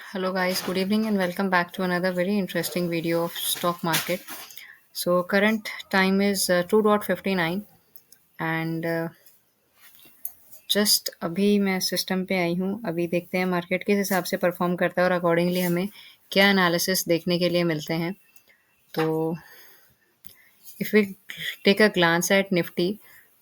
Hello guys, good evening and welcome back to another very interesting video of stock market. So current time is 2:59 and just अभी मैं system पे आई हूँ। अभी देखते हैं market किस हिसाब से परफॉर्म करता है और अकॉर्डिंगली हमें क्या एनालिसिस देखने के लिए मिलते हैं। तो if we take a glance at Nifty,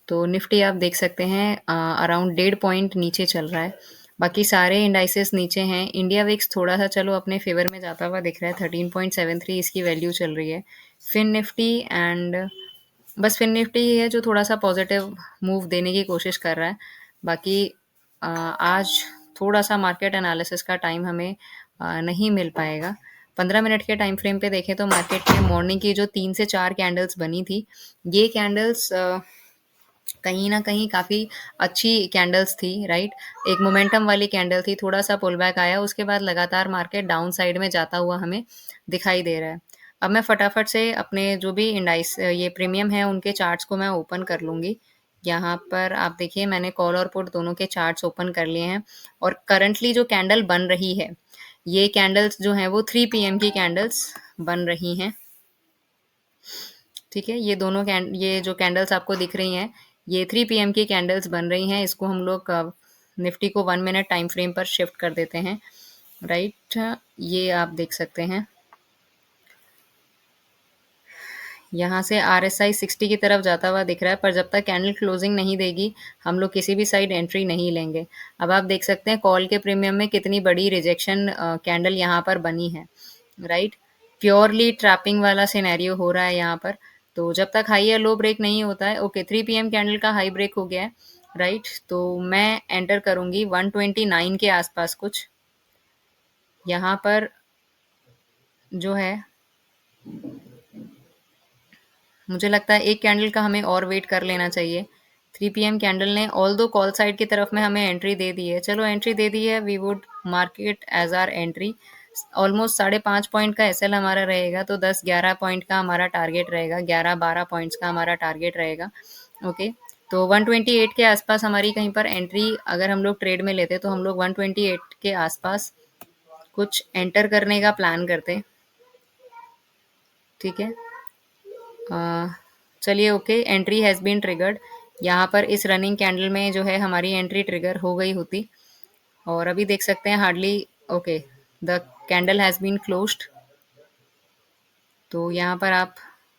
तो निफ्टी आप देख सकते हैं अराउंड 1.5 पॉइंट नीचे चल रहा है। बाकी सारे इंडाइसेस नीचे हैं। इंडिया विक्स थोड़ा सा चलो अपने फेवर में जाता हुआ दिख रहा है, 13.73 इसकी वैल्यू चल रही है। फिन निफ्टी एंड बस फिन निफ्टी ही है जो थोड़ा सा पॉजिटिव मूव देने की कोशिश कर रहा है। बाकी आज थोड़ा सा मार्केट एनालिसिस का टाइम हमें नहीं मिल पाएगा। 15 मिनट के टाइम फ्रेम पे देखें तो मार्केट में मॉर्निंग की जो 3 से 4 कैंडल्स बनी थी, ये कैंडल्स कहीं ना कहीं काफ़ी अच्छी कैंडल्स थी, राइट। एक मोमेंटम वाली कैंडल थी, थोड़ा सा पुल बैक आया, उसके बाद लगातार मार्केट डाउन साइड में जाता हुआ हमें दिखाई दे रहा है। अब मैं फटाफट से अपने जो भी इंडाइस ये प्रीमियम है उनके चार्ट्स को मैं ओपन कर लूँगी। यहाँ पर आप देखिए मैंने कॉल और पुट दोनों के चार्ट्स ओपन कर लिए हैं और करंटली जो कैंडल बन रही है, ये कैंडल्स जो हैं वो 3 PM की कैंडल्स बन रही हैं। ठीक है, ये जो कैंडल्स आपको दिख रही हैं, ये 3 PM की कैंडल्स बन रही हैं। इसको हम लोग निफ्टी को 1 मिनट टाइम फ्रेम पर शिफ्ट कर देते हैं, राइट। ये आप देख सकते हैं, यहाँ से RSI 60 की तरफ जाता हुआ दिख रहा है, पर जब तक कैंडल क्लोजिंग नहीं देगी हम लोग किसी भी साइड एंट्री नहीं लेंगे। अब आप देख सकते हैं कॉल के प्रीमियम में कितनी बड़ी रिजेक्शन कैंडल यहाँ पर बनी है, राइट। प्योरली ट्रैपिंग वाला सिनेरियो हो रहा है यहाँ पर। तो जब तक हाई या लो ब्रेक नहीं होता है, ओके 3 PM कैंडल का हाई ब्रेक हो गया है, राइट। तो मैं एंटर करूंगी 129 के आसपास कुछ। यहाँ पर जो है मुझे लगता है एक कैंडल का हमें और वेट कर लेना चाहिए। 3 PM कैंडल ने ऑल दो कॉल साइड की तरफ में हमें एंट्री दे दी है, चलो एंट्री दे दी है, we would market as our entry. Almost 5.5 point का एसएल हमारा रहेगा, तो 10-11 पॉइंट का हमारा टारगेट रहेगा, 11-12 पॉइंट्स का हमारा टारगेट रहेगा। ओके, तो 128 के आसपास हमारी कहीं पर एंट्री अगर हम लोग ट्रेड में लेते तो हम लोग 128 के आसपास कुछ एंटर करने का प्लान करते। ठीक है, अ, चलिए okay, entry has been triggered. यहाँ पर इस रनिंग कैंडल में जो है हमारी एंट्री ट्रिगर हो गई होती, और अभी देख सकते हैं hardly, okay, the candle has been closed. तो यहाँ पर आप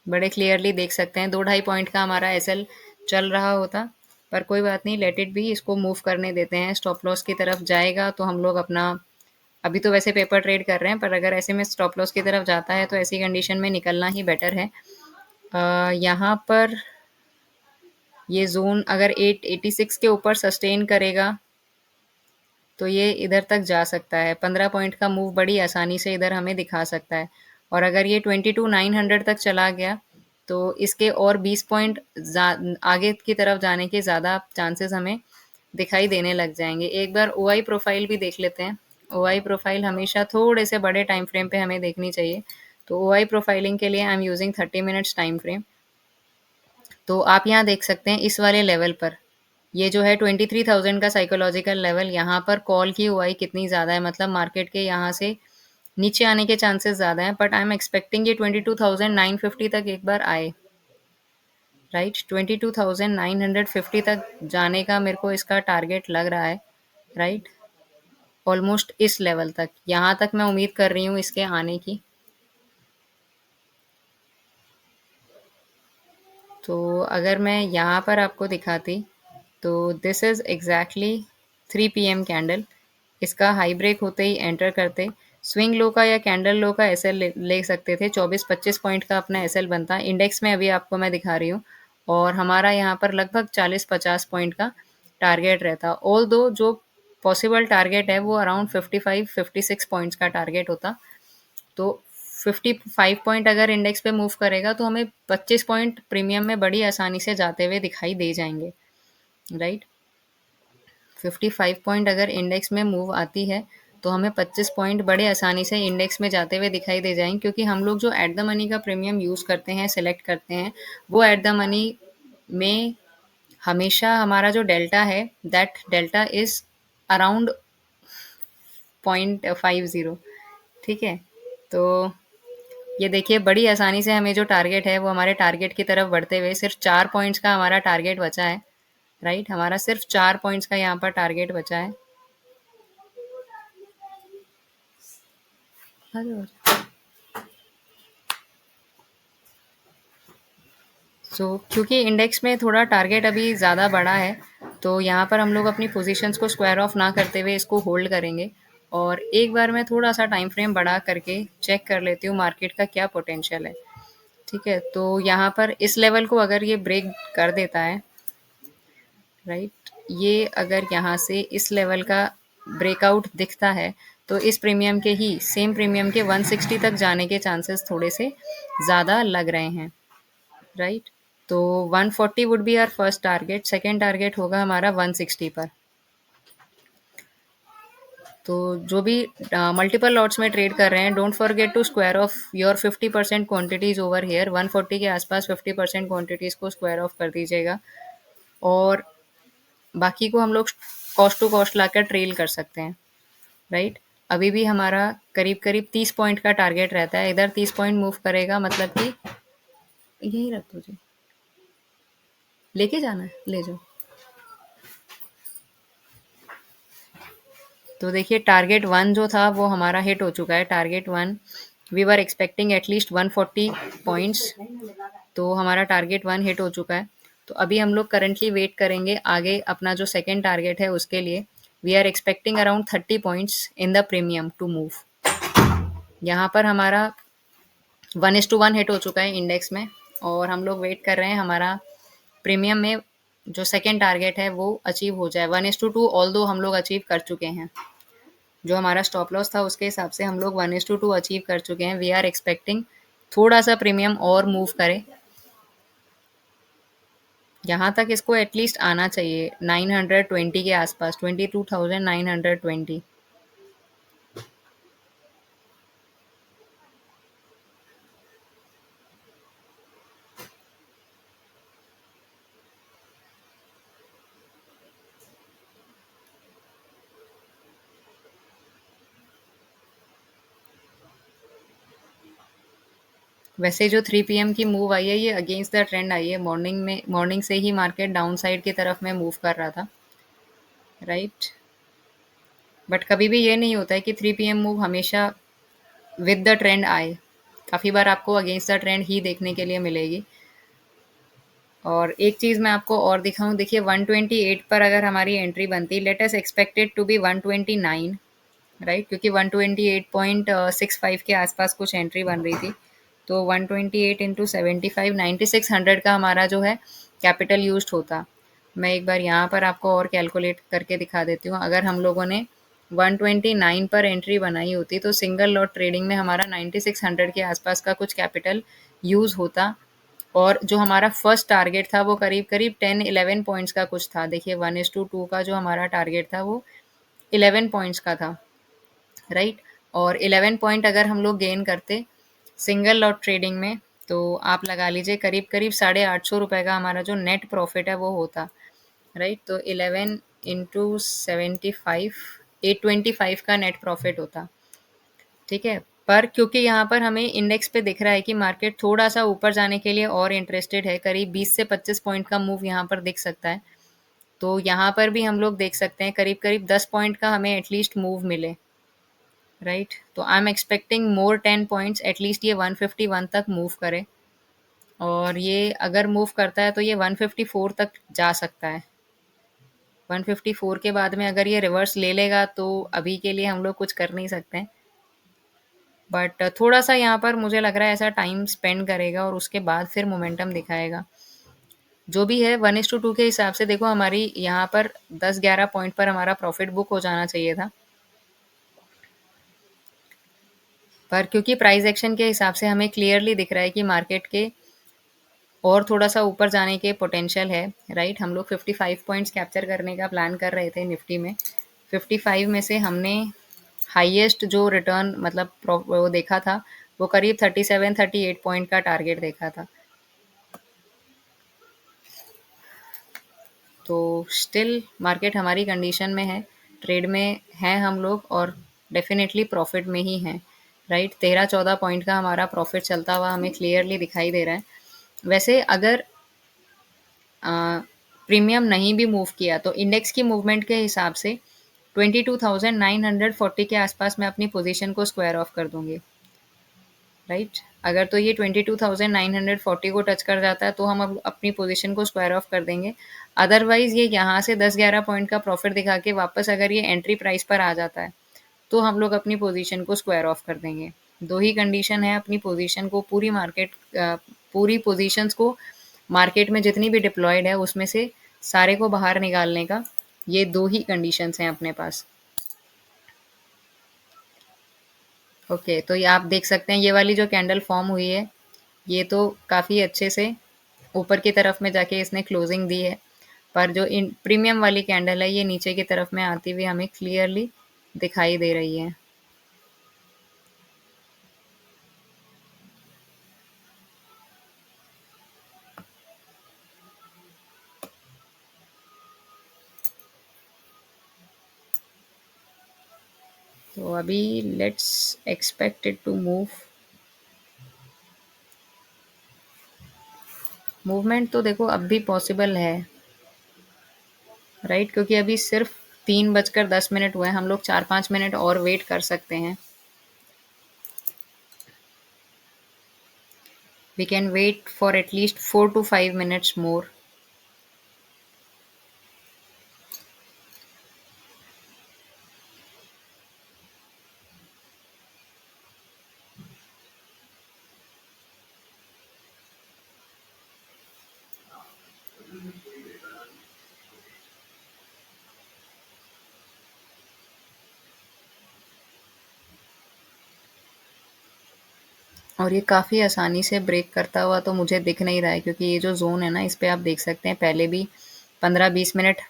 बड़े क्लियरली देख सकते हैं 2-2.5 पॉइंट का हमारा एसएल चल रहा होता, पर कोई बात नहीं, लेट इट बी, इसको मूव करने देते हैं। स्टॉप लॉस की तरफ जाएगा तो हम लोग अपना, अभी तो वैसे पेपर ट्रेड कर रहे हैं, पर अगर ऐसे में स्टॉप लॉस की तरफ जाता है तो ऐसी कंडीशन में निकलना ही बेटर है। यहाँ पर ये जोन अगर 886 के ऊपर सस्टेन करेगा तो ये इधर तक जा सकता है, 15 पॉइंट का मूव बड़ी आसानी से इधर हमें दिखा सकता है। और अगर ये 22,900 तक चला गया तो इसके और 20 पॉइंट आगे की तरफ जाने के ज़्यादा चांसेस हमें दिखाई देने लग जाएंगे। एक बार ओआई प्रोफाइल भी देख लेते हैं। ओआई प्रोफाइल हमेशा थोड़े से बड़े टाइम फ्रेम पे हमें देखनी चाहिए, तो ओआई प्रोफाइलिंग के लिए I am using 30 minutes time frame. तो आप यहाँ देख सकते हैं इस वाले लेवल पर, ये जो है 23,000 का साइकोलॉजिकल लेवल, यहाँ पर कॉल की हुई कितनी ज़्यादा है, मतलब मार्केट के यहाँ से नीचे आने के चांसेस ज़्यादा हैं, बट आई एम एक्सपेक्टिंग ये 22,950 तक एक बार आए, राइट। 22,950 तक जाने का मेरे को इसका टारगेट लग रहा है, राइट। ऑलमोस्ट इस लेवल तक, यहाँ तक मैं उम्मीद कर रही हूँ इसके आने की। तो अगर मैं यहाँ पर आपको दिखाती, तो this is exactly 3 PM candle. इसका हाई ब्रेक होते ही एंटर करते, स्विंग लो का या कैंडल लो का एसएल ले सकते थे। 24-25 पॉइंट का अपना एसएल बनता, इंडेक्स में अभी आपको मैं दिखा रही हूँ, और हमारा यहाँ पर लगभग 40-50 पॉइंट का टारगेट रहता। ऑल दो जो पॉसिबल टारगेट है वो अराउंड 55-56 पॉइंट्स का टारगेट होता। तो 55 पॉइंट अगर इंडेक्स पे मूव करेगा तो हमें 25 पॉइंट प्रीमियम में बड़ी आसानी से जाते हुए दिखाई दे जाएंगे, राइट। 55 पॉइंट अगर इंडेक्स में मूव आती है तो हमें 25 पॉइंट बड़े आसानी से इंडेक्स में जाते हुए दिखाई दे जाएंगे, क्योंकि हम लोग जो एट द मनी का प्रीमियम यूज़ करते हैं, सेलेक्ट करते हैं, वो एट द मनी में हमेशा हमारा जो डेल्टा है, दैट डेल्टा इज़ अराउंड 0.50। ठीक है, तो ये देखिए बड़ी आसानी से हमें जो टारगेट है वो हमारे टारगेट की तरफ बढ़ते हुए सिर्फ 4 पॉइंट्स का हमारा टारगेट बचा है। राइट, हमारा सिर्फ 4 पॉइंट्स का यहाँ पर टारगेट बचा है। क्योंकि इंडेक्स में थोड़ा टारगेट अभी ज़्यादा बड़ा है, तो यहाँ पर हम लोग अपनी पोजीशंस को स्क्वायर ऑफ ना करते हुए इसको होल्ड करेंगे। और एक बार मैं थोड़ा सा टाइम फ्रेम बढ़ा करके चेक कर लेती हूँ मार्केट का क्या पोटेंशियल है। ठीक है, तो यहाँ पर इस लेवल को अगर ये ब्रेक कर देता है, राइट, ये अगर यहाँ से इस लेवल का ब्रेकआउट दिखता है, तो इस प्रीमियम के ही सेम प्रीमियम के 160 तक जाने के चांसेस थोड़े से ज़्यादा लग रहे हैं। राइट, तो 140 would be our first target, second target होगा हमारा 160 पर। तो जो भी मल्टीपल लॉट्स में ट्रेड कर रहे हैं, don't forget to square off your 50% quantities over here. 140 के आसपास 50% क्वांटिटीज को स्क्वायर ऑफ कर दीजिएगा, और बाकी को हम लोग कॉस्ट टू कॉस्ट लाकर ट्रेल कर सकते हैं। राइट, अभी भी हमारा करीब करीब 30 पॉइंट का टारगेट रहता है। इधर 30 पॉइंट मूव करेगा मतलब कि यही रख दो जी, लेके जाना है ले जाओ। तो देखिए टारगेट वन जो था वो हमारा हिट हो चुका है। Target one, we were expecting at least 140 points, तो हमारा टारगेट वन हिट हो चुका है। तो अभी हम लोग करंटली वेट करेंगे आगे अपना जो सेकेंड टारगेट है उसके लिए। We are expecting around 30 points in the premium to move. यहाँ पर हमारा 1:1 हिट हो चुका है इंडेक्स में, और हम लोग वेट कर रहे हैं हमारा प्रीमियम में जो सेकेंड टारगेट है वो अचीव हो जाए। 1:2 ऑल दो हम लोग अचीव कर चुके हैं। जो हमारा स्टॉप लॉस था उसके हिसाब से हम लोग 1:2 अचीव कर चुके हैं। वी आर एक्सपेक्टिंग थोड़ा सा प्रीमियम और मूव करे, यहाँ तक इसको एटलीस्ट आना चाहिए 920 के आसपास, 22,920। वैसे जो 3 PM की मूव आई है ये अगेंस्ट द ट्रेंड आई है। मॉर्निंग से ही मार्केट डाउन साइड की तरफ में मूव कर रहा था। राइट, बट कभी भी ये नहीं होता है कि 3 PM मूव हमेशा विद द ट्रेंड आए। काफ़ी बार आपको अगेंस्ट द ट्रेंड ही देखने के लिए मिलेगी। और एक चीज़ मैं आपको और दिखाऊं, देखिए 128 पर अगर हमारी एंट्री बनती, let us expected to be 129। Right, क्योंकि 128.65 के आसपास कुछ एंट्री बन रही थी। तो 128 इंटू 75, 9600 का हमारा जो है कैपिटल यूज होता। मैं एक बार यहाँ पर आपको और कैलकुलेट करके दिखा देती हूँ। अगर हम लोगों ने 129 पर एंट्री बनाई होती तो सिंगल लॉट ट्रेडिंग में हमारा 9600 के आसपास का कुछ कैपिटल यूज होता। और जो हमारा फर्स्ट टारगेट था वो करीब करीब 10-11 पॉइंट्स का कुछ था। देखिए 1:2 का जो हमारा टारगेट था वो 11 पॉइंट्स का था। राइट, और 11 पॉइंट अगर हम लोग गेन करते सिंगल लॉट ट्रेडिंग में, तो आप लगा लीजिए करीब करीब 850 रुपये का हमारा जो नेट प्रॉफिट है वो होता। राइट, तो 11 इंटू 75, 825 का नेट प्रॉफिट होता। ठीक है, पर क्योंकि यहाँ पर हमें इंडेक्स पे दिख रहा है कि मार्केट थोड़ा सा ऊपर जाने के लिए और इंटरेस्टेड है, करीब 20 से 25 पॉइंट का मूव यहाँ पर दिख सकता है। तो यहाँ पर भी हम लोग देख सकते हैं करीब करीब 10 पॉइंट का हमें एटलीस्ट मूव मिले। राइट, तो I am expecting more 10 points, at least ये 151 तक मूव करे। और ये अगर मूव करता है तो ये 154 तक जा सकता है। 154 के बाद में अगर ये रिवर्स ले लेगा तो अभी के लिए हम लोग कुछ कर नहीं सकते हैं। बट थोड़ा सा यहाँ पर मुझे लग रहा है ऐसा टाइम स्पेंड करेगा और उसके बाद फिर मोमेंटम दिखाएगा। जो भी है 1:2 के हिसाब से देखो हमारी यहाँ पर 10-11 पॉइंट पर हमारा प्रॉफिट बुक हो जाना चाहिए था। पर क्योंकि प्राइस एक्शन के हिसाब से हमें क्लियरली दिख रहा है कि मार्केट के और थोड़ा सा ऊपर जाने के पोटेंशियल है। राइट, हम लोग 55 पॉइंट्स कैप्चर करने का प्लान कर रहे थे निफ्टी में। 55 में से हमने हाईएस्ट जो रिटर्न मतलब वो देखा था वो करीब 37-38 पॉइंट का टारगेट देखा था। तो स्टिल मार्केट हमारी कंडीशन में है, ट्रेड में हैं हम लोग, और डेफिनेटली प्रॉफिट में ही हैं, राइट? 13-14 पॉइंट का हमारा प्रॉफिट चलता हुआ हमें क्लियरली दिखाई दे रहा है। वैसे अगर प्रीमियम नहीं भी मूव किया तो इंडेक्स की मूवमेंट के हिसाब से 22,940 के आसपास मैं अपनी पोजीशन को स्क्वायर ऑफ कर दूंगी, राइट? अगर तो ये 22,940 को टच कर जाता है तो हम अब अपनी पोजीशन को स्क्वायर ऑफ कर देंगे। अदरवाइज ये यहाँ से 10-11 पॉइंट का प्रॉफिट दिखा के वापस अगर ये एंट्री प्राइस पर आ जाता है तो हम लोग अपनी पोजीशन को स्क्वायर ऑफ कर देंगे। दो ही कंडीशन है अपनी पोजीशन को पूरी पोजीशंस को मार्केट में जितनी भी डिप्लॉयड है उसमें से सारे को बाहर निकालने का। ये दो ही कंडीशंस हैं अपने पास। ओके, तो ये आप देख सकते हैं ये वाली जो कैंडल फॉर्म हुई है ये तो काफ़ी अच्छे से ऊपर की तरफ में जाके इसने क्लोजिंग दी है, पर जो इन प्रीमियम वाली कैंडल है ये नीचे की तरफ में आती हुई हमें क्लियरली दिखाई दे रही है। तो अभी let's expect it to move. Movement तो देखो अब भी पॉसिबल है, राइट? क्योंकि अभी सिर्फ 3:10 हुए हैं, हम लोग 4-5 मिनट और वेट कर सकते हैं। We can wait for at least 4 to 5 minutes more. और ये काफ़ी आसानी से ब्रेक करता हुआ तो मुझे दिख नहीं रहा है, क्योंकि ये जो जोन है ना इस पे आप देख सकते हैं पहले भी 15-20 मिनट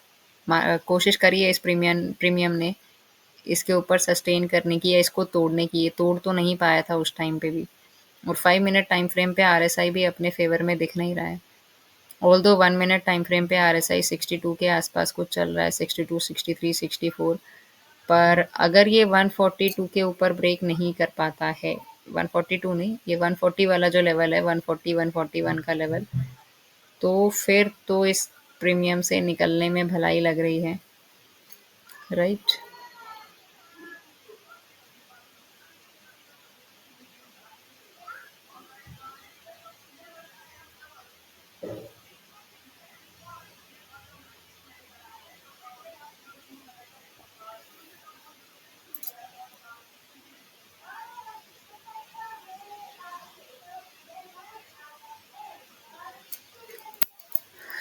कोशिश करी है इस प्रीमियम ने इसके ऊपर सस्टेन करने की या इसको तोड़ने की। ये तोड़ तो नहीं पाया था उस टाइम पे भी। और 5 मिनट टाइम फ्रेम पे आरएसआई भी अपने फेवर में दिख नहीं रहा है। ऑल्दो 1 मिनट टाइम फ्रेम पे आरएसआई 62 के आसपास कुछ चल रहा है, 62, 63, 64। पर अगर ये 142 के ऊपर ब्रेक नहीं कर पाता है, 142 नहीं, ये 140 वाला जो लेवल है, 140 141 का लेवल, तो फिर तो इस प्रीमियम से निकलने में भलाई लग रही है, राइट?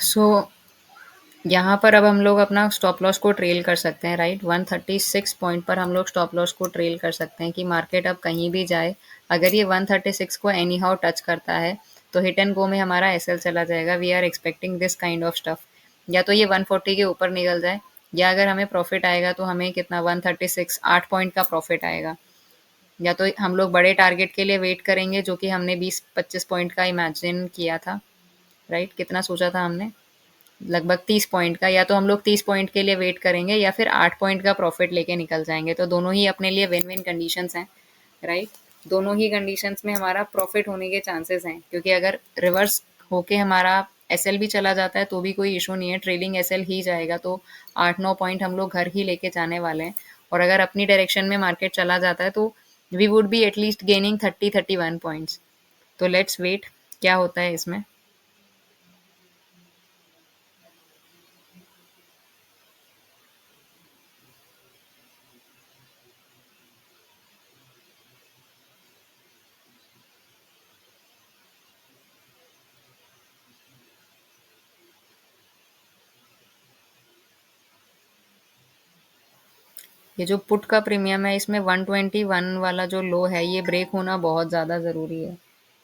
सो यहाँ पर अब हम लोग अपना स्टॉप लॉस को ट्रेल कर सकते हैं, राइट? 136 पॉइंट पर हम लोग स्टॉप लॉस को ट्रेल कर सकते हैं कि मार्केट अब कहीं भी जाए, अगर ये 136 को एनी हाउ टच करता है तो हिट एंड गो में हमारा एसएल चला जाएगा। We are expecting this kind of stuff. या तो ये 140 के ऊपर निकल जाए, या अगर हमें प्रॉफिट आएगा तो हमें कितना 136 8 पॉइंट का प्रॉफिट आएगा। या तो हम लोग बड़े टारगेट के लिए वेट करेंगे जो कि हमने 20-25 पॉइंट का इमेजिन किया था, राइट? कितना सोचा था हमने? लगभग 30 पॉइंट का। या तो हम लोग 30 पॉइंट के लिए वेट करेंगे या फिर 8 पॉइंट का प्रॉफिट लेके निकल जाएंगे। तो दोनों ही अपने लिए विन विन कंडीशंस हैं, राइट? दोनों ही कंडीशंस में हमारा प्रॉफिट होने के चांसेस हैं, क्योंकि अगर रिवर्स होके हमारा एसएल भी चला जाता है तो भी कोई इशू नहीं है, ट्रेलिंग एसएल ही जाएगा तो 8-9 पॉइंट हम लोग घर ही लेके जाने वाले हैं। और अगर अपनी डायरेक्शन में मार्केट चला जाता है तो we would be at least gaining 30-31 points. तो लेट्स वेट क्या होता है इसमें। ये जो पुट का प्रीमियम है इसमें 121 वाला जो लो है ये ब्रेक होना बहुत ज़्यादा ज़रूरी है।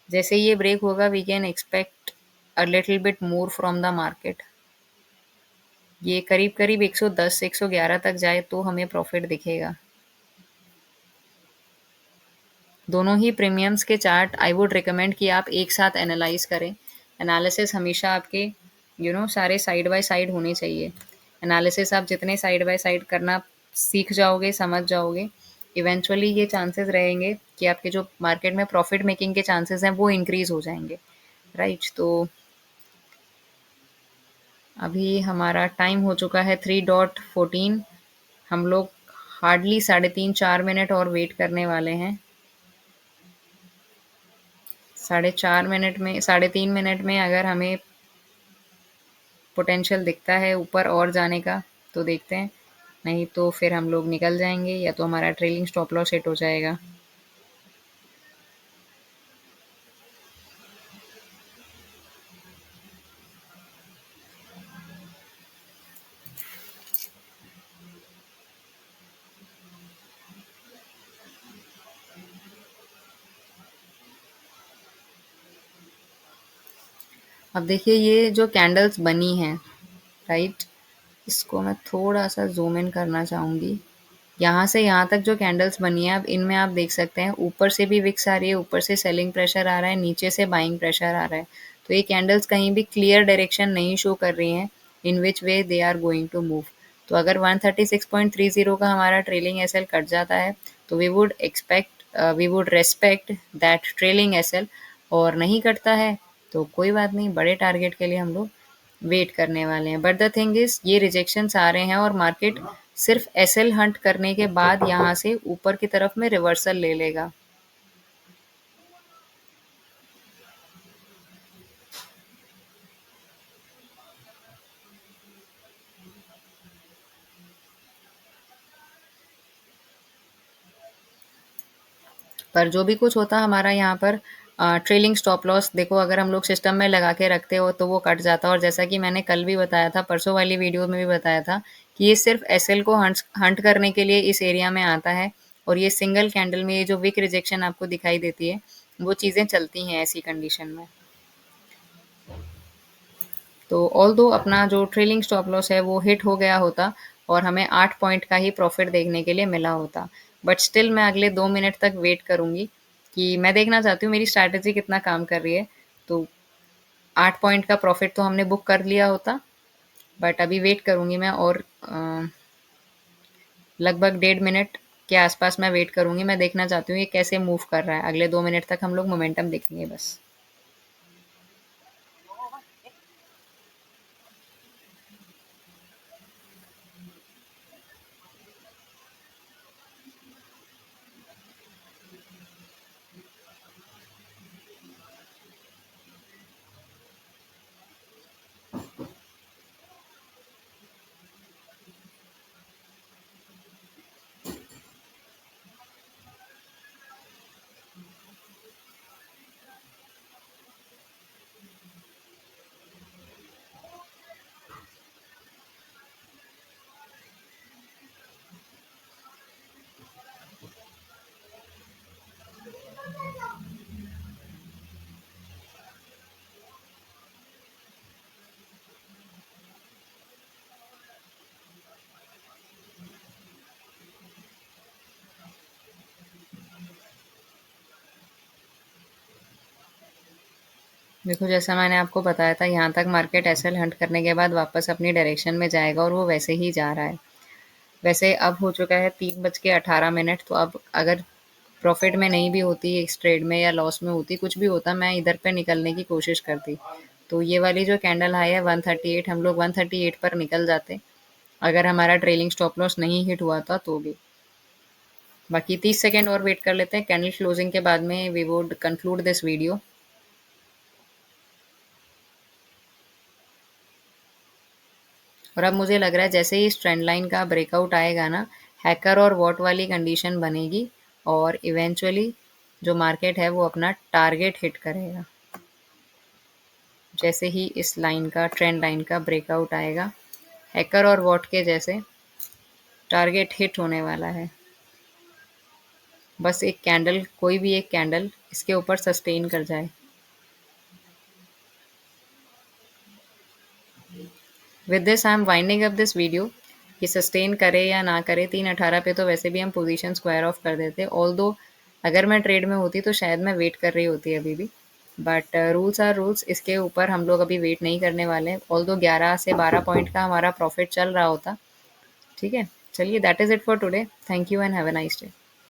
जैसे ये ब्रेक होगा we can expect a little bit more from the market. ये करीब करीब 110 111 तक जाए तो हमें प्रॉफिट दिखेगा। दोनों ही प्रीमियम्स के चार्ट आई वुड रिकमेंड कि आप एक साथ एनालाइज करें। एनालिसिस हमेशा आपके सारे साइड बाय साइड होने चाहिए। एनालिसिस आप जितने साइड बाय साइड करना सीख जाओगे, समझ जाओगे, इवेंचुअली ये चांसेस रहेंगे कि आपके जो मार्केट में प्रॉफिट मेकिंग के चांसेस हैं वो इंक्रीज हो जाएंगे, राइट। तो अभी हमारा टाइम हो चुका है 3:14। हम लोग हार्डली 3.5-4 मिनट और वेट करने वाले हैं। 4.5 मिनट में, 3.5 मिनट में अगर हमें पोटेंशियल दिखता है ऊपर और जाने का तो देखते हैं, नहीं तो फिर हम लोग निकल जाएंगे या तो हमारा ट्रेलिंग स्टॉप लॉस हिट हो जाएगा। अब देखिए ये जो कैंडल्स बनी हैं, राइट, इसको मैं थोड़ा सा जूम इन करना चाहूँगी। यहाँ से यहाँ तक जो कैंडल्स बनी है, अब इनमें आप देख सकते हैं ऊपर से भी विक्स आ रही है, ऊपर से सेलिंग प्रेशर आ रहा है, नीचे से बाइंग प्रेशर आ रहा है। तो ये कैंडल्स कहीं भी क्लियर डायरेक्शन नहीं शो कर रही हैं in which way they are going to move. तो अगर 136.30 का हमारा ट्रेलिंग एसएल कट जाता है तो we would respect that trailing SL, और नहीं कटता है तो कोई बात नहीं, बड़े टारगेट के लिए हम लोग वेट करने वाले हैं। बट द थिंग इज ये रिजेक्शंस आ रहे हैं और मार्केट सिर्फ एसएल हंट करने के बाद यहाँ से ऊपर की तरफ में रिवर्सल ले लेगा। पर जो भी कुछ होता हमारा यहाँ पर ट्रेलिंग स्टॉप लॉस देखो, अगर हम लोग सिस्टम में लगा के रखते हो तो वो कट जाता। और जैसा कि मैंने कल भी बताया था, परसों वाली वीडियो में भी बताया था कि ये सिर्फ एसएल को हंट हंट करने के लिए इस एरिया में आता है। और ये सिंगल कैंडल में ये जो विक रिजेक्शन आपको दिखाई देती है वो चीज़ें चलती हैं ऐसी कंडीशन में। तो ऑल दो अपना जो ट्रेलिंग स्टॉप लॉस है वो हिट हो गया होता और हमें 8 पॉइंट का ही प्रॉफिट देखने के लिए मिला होता। बट स्टिल मैं अगले 2 मिनट तक वेट करूंगी कि मैं देखना चाहती हूँ मेरी स्ट्रैटेजी कितना काम कर रही है। तो 8 पॉइंट का प्रॉफिट तो हमने बुक कर लिया होता, बट अभी वेट करूंगी मैं और लगभग 1.5 मिनट के आसपास मैं वेट करूंगी। मैं देखना चाहती हूँ ये कैसे मूव कर रहा है। अगले 2 मिनट तक हम लोग मोमेंटम देखेंगे बस। देखो जैसा मैंने आपको बताया था, यहाँ तक मार्केट एसएल हंट करने के बाद वापस अपनी डायरेक्शन में जाएगा और वो वैसे ही जा रहा है। वैसे अब हो चुका है 3:18। तो अब अगर प्रॉफिट में नहीं भी होती इस ट्रेड में या लॉस में होती, कुछ भी होता, मैं इधर पे निकलने की कोशिश करती। तो ये वाली जो कैंडल हाई है 138, हम लोग 138 पर निकल जाते अगर हमारा ट्रेलिंग स्टॉप लॉस नहीं हिट हुआ था तो भी। बाकी 30 सेकेंड और वेट कर लेते हैं, कैंडल क्लोजिंग के बाद में we would conclude this video. और अब मुझे लग रहा है जैसे ही इस ट्रेंड लाइन का ब्रेकआउट आएगा ना, हैकर और वॉट वाली कंडीशन बनेगी और इवेंचुअली जो मार्केट है वो अपना टारगेट हिट करेगा। जैसे ही इस लाइन का, ट्रेंड लाइन का ब्रेकआउट आएगा, हैकर और वॉट के जैसे टारगेट हिट होने वाला है। बस एक कैंडल, कोई भी एक कैंडल इसके ऊपर सस्टेन कर जाए। With this I am winding up this video. कि सस्टेन करे या ना करे, 3:18 पे तो वैसे भी हम पोजीशन स्क्वायर ऑफ कर देते। ऑल दो अगर मैं ट्रेड में होती तो शायद मैं वेट कर रही होती अभी भी, बट रूल्स आर रूल्स, इसके ऊपर हम लोग अभी वेट नहीं करने वाले हैं। ऑल दो 11 से 12 पॉइंट का हमारा प्रॉफिट चल रहा होता। ठीक है, चलिए, that is it for today. Thank you and have a nice day.